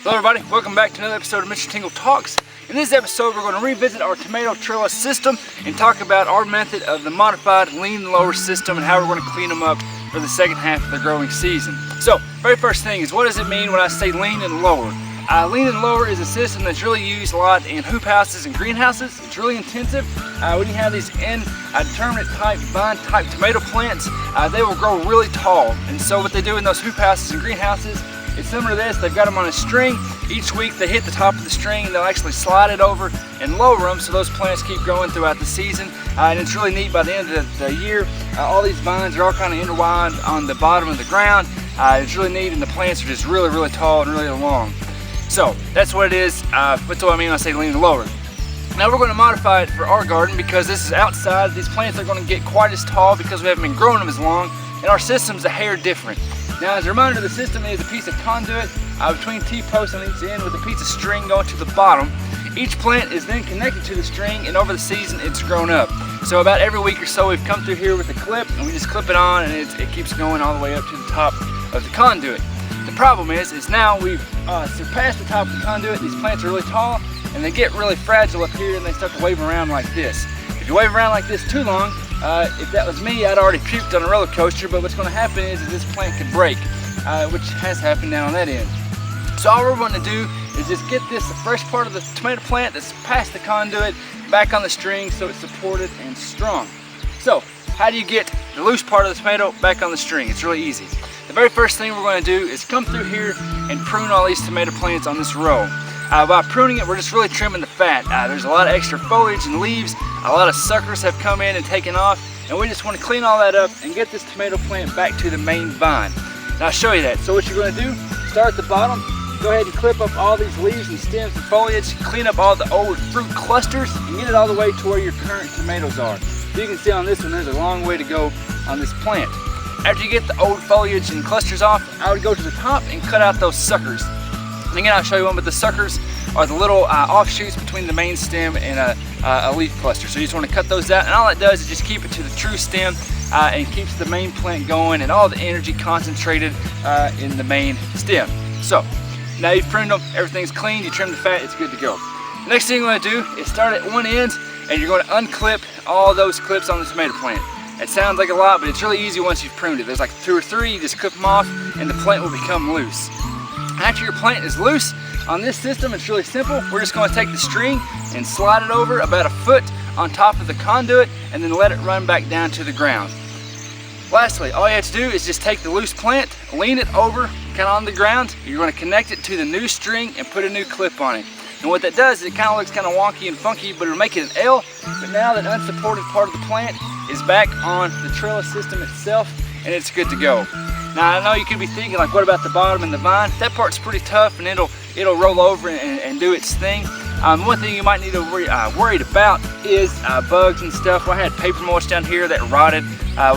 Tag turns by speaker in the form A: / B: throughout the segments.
A: Hello everybody, welcome back to another episode of Mr. Tingle Talks. In this episode we're going to revisit our tomato trellis system and talk about our method of the modified lean and lower system and how we're going to clean them up for the second half of the growing season. So, very first thing is, what does it mean when I say lean and lower? Lean and lower is a system that's really used a lot in hoop houses and greenhouses. It's really intensive. When you have these indeterminate type vine type tomato plants, they will grow really tall. And so what they do in those hoop houses and greenhouses, it's similar to this. They've got them on a string. Each week they hit the top of the string and they'll actually slide it over and lower them so those plants keep growing throughout the season. And it's really neat. By the end of the year, all these vines are all kind of intertwined on the bottom of the ground. It's really neat, and the plants are just really tall and really long. So that's what it is. That's what I mean when I say lean and lower. Now we're going to modify it for our garden because this is outside. These plants are going to get quite as tall because we haven't been growing them as long, and our system's a hair different. Now, as a reminder, the system is a piece of conduit between T-posts on each end with a piece of string going to the bottom. Each plant is then connected to the string, and over the season it's grown up. So about every week or so we've come through here with a clip, and we just clip it on, and it keeps going all the way up to the top of the conduit. The problem is now we've surpassed the top of the conduit. These plants are really tall, and they get really fragile up here, and they start to wave around like this. If you wave around like this too long, if that was me, I'd already puked on a roller coaster, but what's going to happen is this plant could break, which has happened down on that end. So all we're going to do is just get this fresh part of the tomato plant that's past the conduit back on the string so it's supported and strong. So how do you get the loose part of the tomato back on the string? It's really easy. The very first thing we're going to do is come through here and prune all these tomato plants on this row. By pruning it, we're just really trimming the fat. There's a lot of extra foliage and leaves. A lot of suckers have come in and taken off, and we just want to clean all that up and get this tomato plant back to the main vine. And I'll show you that. So what you're going to do, start at the bottom, go ahead and clip up all these leaves and stems and foliage, clean up all the old fruit clusters, and get it all the way to where your current tomatoes are. So you can see on this one, there's a long way to go on this plant. After you get the old foliage and clusters off, I would go to the top and cut out those suckers. And again, I'll show you one, but the suckers are the little offshoots between the main stem and a leaf cluster. So you just want to cut those out, and all it does is just keep it to the true stem and keeps the main plant going and all the energy concentrated in the main stem. So now you've pruned them, everything's clean, you trim the fat, it's good to go. The next thing you're going to do is start at one end, and you're going to unclip all those clips on the tomato plant. It sounds like a lot, but it's really easy once you've pruned it. There's like 2 or 3, you just clip them off and the plant will become loose. After your plant is loose, on this system it's really simple. We're just going to take the string and slide it over about 1 foot on top of the conduit and then let it run back down to the ground. Lastly, all you have to do is just take the loose plant, lean it over kind of on the ground. You're going to connect it to the new string and put a new clip on it. And what that does is it kind of looks kind of wonky and funky, but it'll make it an L. But now that unsupported part of the plant is back on the trellis system itself, and it's good to go. Now I know you could be thinking, like, what about the bottom and the vine? That part's pretty tough, and it'll roll over and do its thing. One thing you might need to worried about is bugs and stuff. Well, I had paper mulch down here that rotted,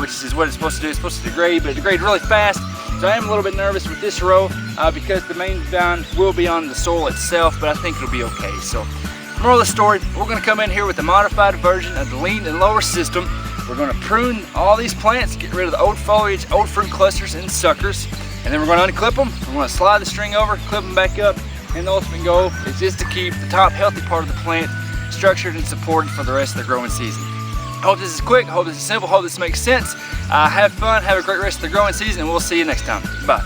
A: which is what it's supposed to do. It's supposed to degrade, but it degrades really fast. So I am a little bit nervous with this row because the main vine will be on the soil itself, but I think it'll be okay. So, moral of the story, we're going to come in here with the modified version of the lean and lower system. We're going to prune all these plants, get rid of the old foliage, old fruit clusters and suckers, and then we're going to unclip them. We're going to slide the string over, clip them back up, and the ultimate goal is just to keep the top healthy part of the plant structured and supported for the rest of the growing season. I hope this is quick, I hope this is simple, I hope this makes sense. Have fun, have a great rest of the growing season, and we'll see you next time. Bye.